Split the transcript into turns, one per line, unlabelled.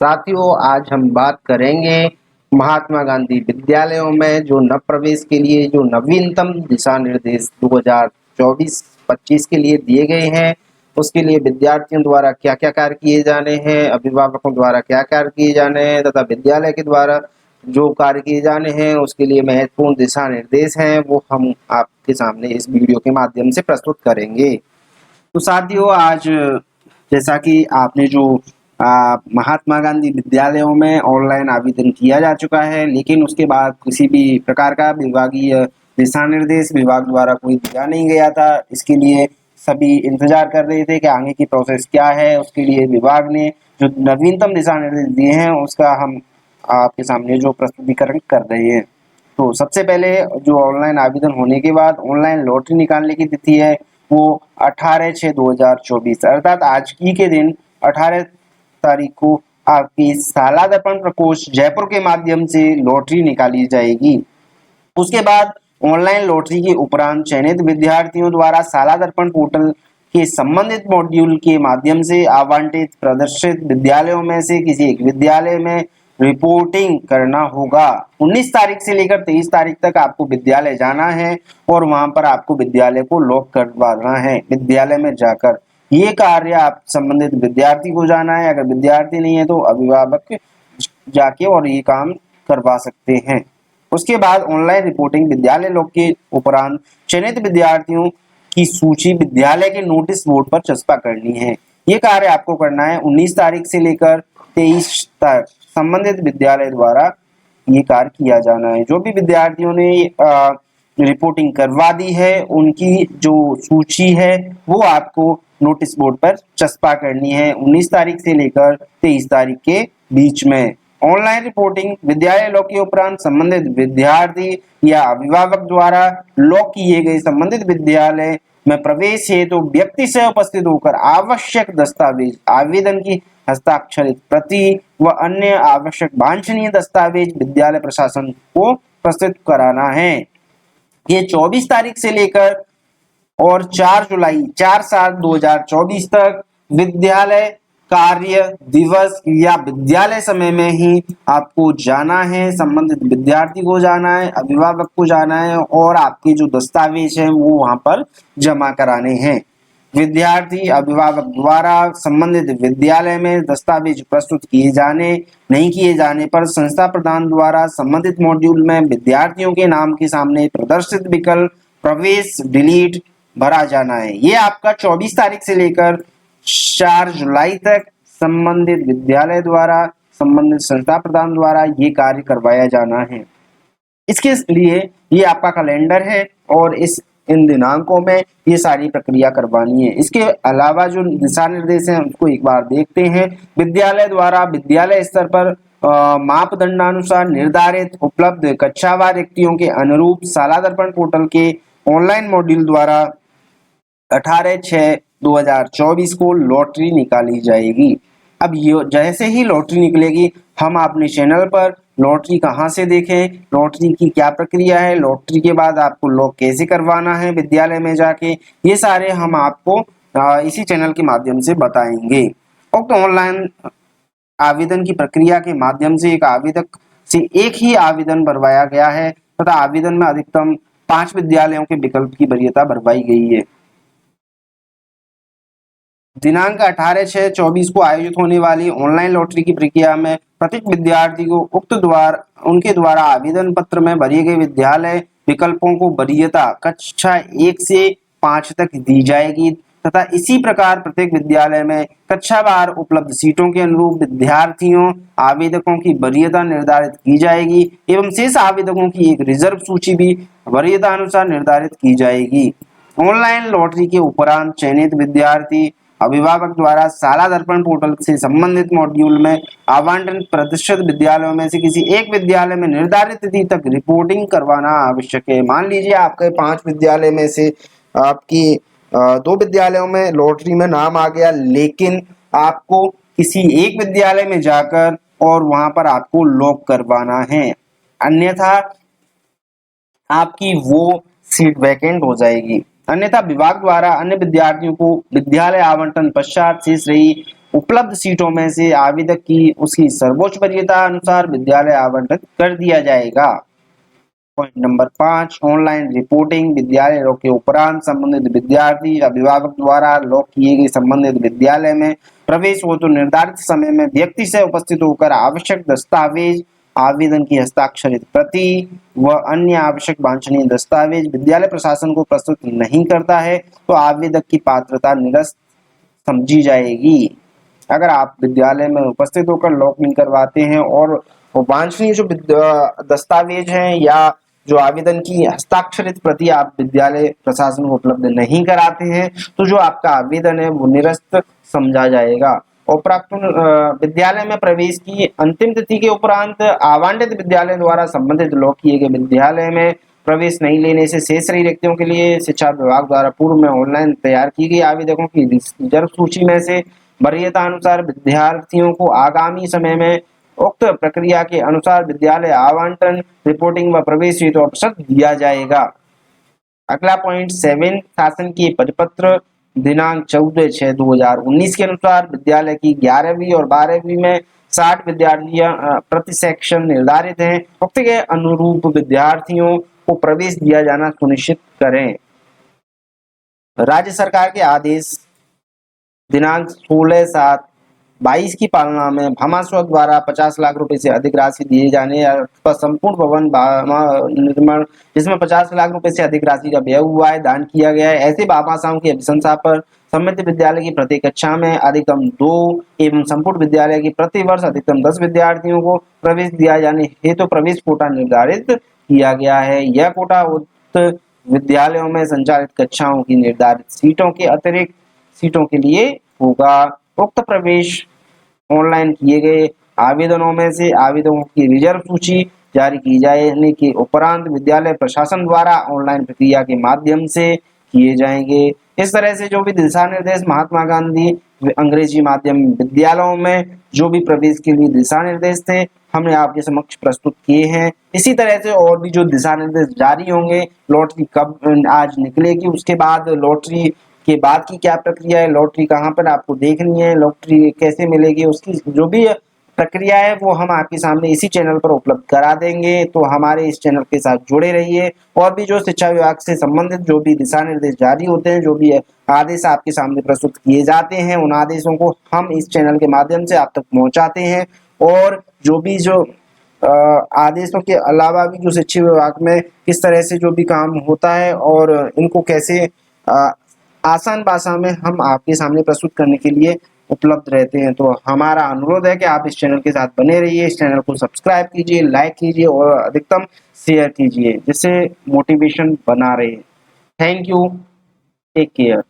साथियों, आज हम बात करेंगे महात्मा गांधी विद्यालयों में जो नव प्रवेश के लिए जो नवीनतम दिशा निर्देश 2024-25 के लिए दिए गए हैं, उसके लिए विद्यार्थियों द्वारा क्या-क्या कार्य किए जाने हैं, अभिभावकों द्वारा क्या कार्य किए जाने हैं तथा विद्यालय के द्वारा जो कार्य किए जाने हैं, उसके लिए महत्वपूर्ण दिशा निर्देश हैं, वो हम आपके सामने इस वीडियो के माध्यम से प्रस्तुत करेंगे। तो साथियों, आज जैसा कि आपने जो महात्मा गांधी विद्यालयों में ऑनलाइन आवेदन किया जा चुका है, लेकिन उसके बाद किसी भी प्रकार का विभागीय दिशा निर्देश विभाग द्वारा कोई दिया नहीं गया था। इसके लिए सभी इंतजार कर रहे थे कि आगे की प्रोसेस क्या है। उसके लिए विभाग ने जो नवीनतम दिशा निर्देश दिए हैं, उसका हम आपके सामने जो प्रस्तुतिकरण कर रहे हैं। तो सबसे पहले जो ऑनलाइन आवेदन होने के बाद ऑनलाइन लॉटरी निकालने की तिथि है, वो 18/6/2024 अर्थात आज की के दिन 18 तारीख को आपकी शाला दर्पण प्रकोष्ठ जयपुर के माध्यम से लॉटरी निकाली जाएगी। उसके बाद ऑनलाइन लॉटरी के उपरांत चयनित विद्यार्थियों द्वारा शाला दर्पण पोर्टल के संबंधित मॉड्यूल के माध्यम से आवंटित प्रदर्शित विद्यालयों में से किसी एक विद्यालय में रिपोर्टिंग करना होगा। 19 तारीख से लेकर 23 तारीख तक आपको विद्यालय जाना है और वहां पर आपको विद्यालय को लॉक करवाना है। विद्यालय में जाकर ये कार्य आप संबंधित विद्यार्थी को जाना है। अगर विद्यार्थी नहीं है तो अभिभावक जाके और ये काम करवा सकते हैं। उसके बाद ऑनलाइन रिपोर्टिंग विद्यालय लॉक के उपरांत चयनित विद्यार्थियों की सूची विद्यालय के नोटिस बोर्ड पर चस्पा करनी है। ये कार्य आपको करना है 19 तारीख से लेकर 23 तक संबंधित विद्यालय द्वारा ये कार्य किया जाना है। जो भी विद्यार्थियों ने रिपोर्टिंग करवा दी है, उनकी जो सूची है वो आपको नोटिस बोर्ड पर चस्पा करनी है 19 तारीख से लेकर 23 तारीख के बीच में। ऑनलाइन रिपोर्टिंग विद्यालय लॉक के उपरांत संबंधित विद्यार्थी या अभिभावक द्वारा लॉक किए गए संबंधित विद्यालय में प्रवेश हेतु तो व्यक्ति से उपस्थित होकर आवश्यक दस्तावेज, आवेदन की हस्ताक्षरित प्रति व अन्य आवश्यक वांछनीय दस्तावेज विद्यालय प्रशासन को प्रस्तुत कराना है। ये 24 तारीख से लेकर और 4 जुलाई 4/7/2024 तक विद्यालय कार्य दिवस या विद्यालय समय में ही आपको जाना है, संबंधित विद्यार्थी को जाना है, अभिभावक को जाना है और आपके जो दस्तावेज हैं वो वहां पर जमा कराने हैं। विद्यार्थी अभिभावक द्वारा संबंधित विद्यालय में दस्तावेज प्रस्तुत किए जाने नहीं किए जाने पर संस्था प्रधान द्वारा संबंधित मॉड्यूल में विद्यार्थियों के नाम के सामने प्रदर्शित विकल्प प्रवेश डिलीट भरा जाना है। ये आपका 24 तारीख से लेकर 4 जुलाई तक संबंधित विद्यालय द्वारा संबंधित संस्था प्रधान द्वारा ये कार्य करवाया जाना है। इसके लिए ये आपका कैलेंडर है और इन दिनांकों में ये सारी प्रक्रिया करवानी है। इसके अलावा जो दिशा निर्देश हैं उसको एक बार देखते हैं। विद्यालय द्वारा विद्यालय स्तर पर मापदंडानुसार निर्धारित उपलब्ध कक्षावार रिक्तियों के अनुरूप शाला दर्पण पोर्टल के ऑनलाइन मॉड्यूल द्वारा 18/6/2024 को लॉटरी निकाली जाएगी। अब ये जैसे ही लॉटरी निकलेगी, हम अपने चैनल पर लॉटरी कहाँ से देखें, लॉटरी की क्या प्रक्रिया है, लॉटरी के बाद आपको लॉक कैसे करवाना है विद्यालय में जाके, ये सारे हम आपको इसी चैनल के माध्यम से बताएंगे। उक्त ऑनलाइन आवेदन की प्रक्रिया के माध्यम से एक आवेदक से एक ही आवेदन भरवाया गया है तथा आवेदन में अधिकतम 5 विद्यालयों के विकल्प की वरीयता भरवाई गई है। दिनांक 18/6/24 को आयोजित होने वाली ऑनलाइन लॉटरी की प्रक्रिया में प्रत्येक विद्यार्थी को उनके द्वारा आवेदन पत्र में भरे गए विद्यालय विकल्पों को वरीयता कक्षा 1 से 5 तक दी जाएगी तथा इसी प्रकार प्रत्येक विद्यालय में कक्षावार उपलब्ध सीटों के अनुरूप विद्यार्थियों आवेदकों की वरीयता निर्धारित की जाएगी एवं शेष आवेदकों की एक रिजर्व सूची भी वरीयता अनुसार निर्धारित की जाएगी। ऑनलाइन लॉटरी के उपरांत चयनित विद्यार्थी अभिभावक द्वारा शाला दर्पण पोर्टल से संबंधित मॉड्यूल में आवंटन प्रतिशत विद्यालयों में से किसी एक विद्यालय में निर्धारित तिथि तक रिपोर्टिंग करवाना आवश्यक है। मान लीजिए आपके 5 विद्यालय में से आपकी 2 विद्यालयों में लॉटरी में नाम आ गया, लेकिन आपको किसी एक विद्यालय में जाकर और वहां पर आपको लॉक करवाना है, अन्यथा आपकी वो सीट वैकेंट हो जाएगी। अन्यथा विभाग द्वारा अन्य विद्यार्थियों को विद्यालय आवंटन पश्चात शेष रही उपलब्ध सीटों में से आवेदक की उसकी सर्वोच्च वरीयता अनुसार विद्यालय आवंटित कर दिया जाएगा। Point number 5, online reporting. विद्यालय लॉक के उपरांत संबंधित विद्यार्थी अभिभावक द्वारा लॉक किए गए संबंधित विद्यालय में प्रवेश हो तो निर्धारित समय में व्यक्ति से उपस्थित होकर आवश्यक दस्तावेज, आवेदन की हस्ताक्षरित प्रति व अन्य आवश्यक वांछनीय दस्तावेज विद्यालय प्रशासन को प्रस्तुत नहीं करता है तो आवेदक की पात्रता निरस्त समझी जाएगी। अगर आप विद्यालय में उपस्थित होकर लॉक नहीं करवाते हैं और वांछनीय जो दस्तावेज हैं या जो आवेदन की हस्ताक्षरित प्रति आप विद्यालय प्रशासन को उपलब्ध नहीं कराते हैं तो जो आपका आवेदन है वो निरस्त समझा जाएगा। उपरोक्त विद्यालय में प्रवेश की अंतिम तिथि के उपरांत आवंटित विद्यालय द्वारा संबंधित लॉक किए गए विद्यालय में प्रवेश नहीं लेने से शेष रही रिक्तियों के लिए शिक्षा विभाग द्वारा पूर्व में ऑनलाइन तैयार की गई आवेदकों की रिजर्व सूची में से वरीयता अनुसार विद्यार्थियों को आगामी समय में उक्त प्रक्रिया के अनुसार विद्यालय आवंटन, रिपोर्टिंग व प्रवेश हेतु अवसर दिया जाएगा। अगला पॉइंट 7, शासन के परिपत्र दिनांक 14/6/2019 के अनुसार विद्यालय की 11वीं और 12वीं में 60 विद्यार्थी प्रति सेक्शन निर्धारित हैं। उक्त के अनुरूप विद्यार्थियों को प्रवेश दिया जाना सुनिश्चित करें। राज्य सरकार के आदेश दिनांक 16/7/22 की पालना में भामाशाह द्वारा 50 लाख रुपए से अधिक राशि दिए जाने पर संपूर्ण भवन निर्माण जिसमें 50 लाख रुपए से अधिक राशि का व्यय हुआ है दान किया गया है। ऐसे भामाशाहों की अभिशंसा पर संबंधित विद्यालय की प्रत्येक कक्षा में अधिकतम 2 एवं संपूर्ण विद्यालय की प्रति वर्ष अधिकतम 10 विद्यार्थियों को प्रवेश दिया जाने हेतु प्रवेश कोटा निर्धारित किया गया है। यह कोटा उक्त विद्यालयों में संचालित कक्षाओं की निर्धारित सीटों के अतिरिक्त सीटों के लिए होगा। उक्त प्रवेश ऑनलाइन किए गए आवेदनों में से आवेदकों की रिजर्व सूची जारी की जाने के उपरांत विद्यालय प्रशासन द्वारा ऑनलाइन प्रक्रिया के माध्यम से किए जाएंगे। इस तरह से जो भी दिशा निर्देश महात्मा गांधी अंग्रेजी माध्यम विद्यालयों में जो भी प्रवेश के लिए दिशा निर्देश थे हमने आपके समक्ष प्रस्तुत किए हैं। इसी तरह से और भी जो दिशा निर्देश जारी होंगे, लॉटरी कब आज निकलेगी, उसके बाद लॉटरी के बाद की क्या प्रक्रिया है, लॉटरी कहाँ पर आपको देखनी है, लॉटरी कैसे मिलेगी, उसकी जो भी प्रक्रिया है वो हम आपके सामने इसी चैनल पर उपलब्ध करा देंगे। तो हमारे इस चैनल के साथ जुड़े रहिए। और भी जो शिक्षा विभाग से संबंधित जो भी दिशा निर्देश जारी होते हैं, जो भी आदेश आपके सामने प्रस्तुत किए जाते हैं, उन आदेशों को हम इस चैनल के माध्यम से आप तक पहुंचाते हैं। और जो भी जो आदेशों के अलावा भी जो शिक्षा विभाग में किस तरह से जो भी काम होता है और इनको कैसे आसान भाषा में हम आपके सामने प्रस्तुत करने के लिए उपलब्ध रहते हैं। तो हमारा अनुरोध है कि आप इस चैनल के साथ बने रहिए, इस चैनल को सब्सक्राइब कीजिए, लाइक कीजिए और अधिकतम शेयर कीजिए जिससे मोटिवेशन बना रहे। Thank you, take care.